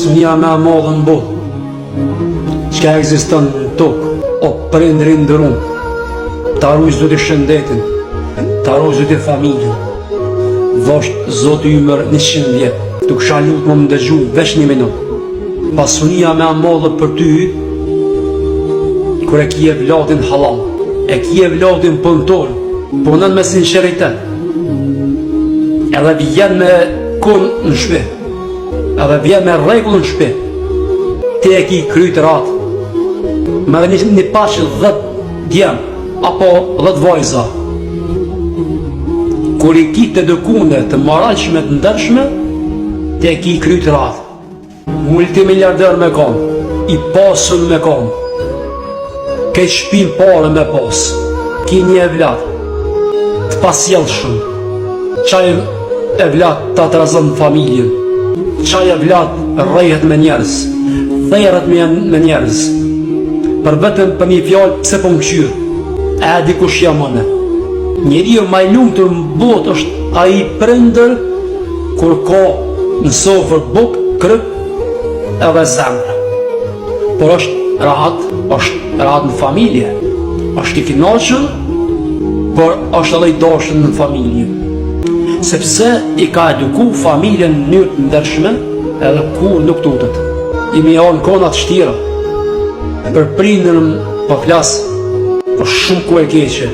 Sënia me madhe në botë, qka egziston në tokë, o prindri ndërun, ta rujë zotë i shëndetin, ta rujë zotë i familjen, vashtë zotë i mërë 100 vjetë, të kësha lutë më dëgju veç 1 minutë. Pasunia me madhe për ty, kër e kje vladin halal, e kje vladin pëntor, punën me sinceritet, edhe vjen me kun në shpe, edhe vjen me regull në shpe, ti e ki kryt ratë, me dhe një pashë 10 djem, apo 10 vajza. Kur i ki të dëkune të maralshme të ndërshme, ti e ki kryt ratë. Multimiliarder me kom, i pasun me kom, ke shpin pare me pas, ki një evlat, të pasjel shumë, qaj evlat të atrazën familjen, qaj evlat rejhet me njerëz, thejret me njerëz, për vetëm për një fjallë pse po më këshyrë, e dikush jamone. Njeri ma i lumë të më botë është a i prindër, kur ka në sofër buk, kryp, edhe zemrë. Por është rahat në familje, është i kinashën, por është edhe i dashën në familje. Sepse i ka eduku familjen në njërë të ndërshme, edhe kur nuk tutët. I mi janë konat shtira, për prindërën për flasë, për shumë ku e keqe.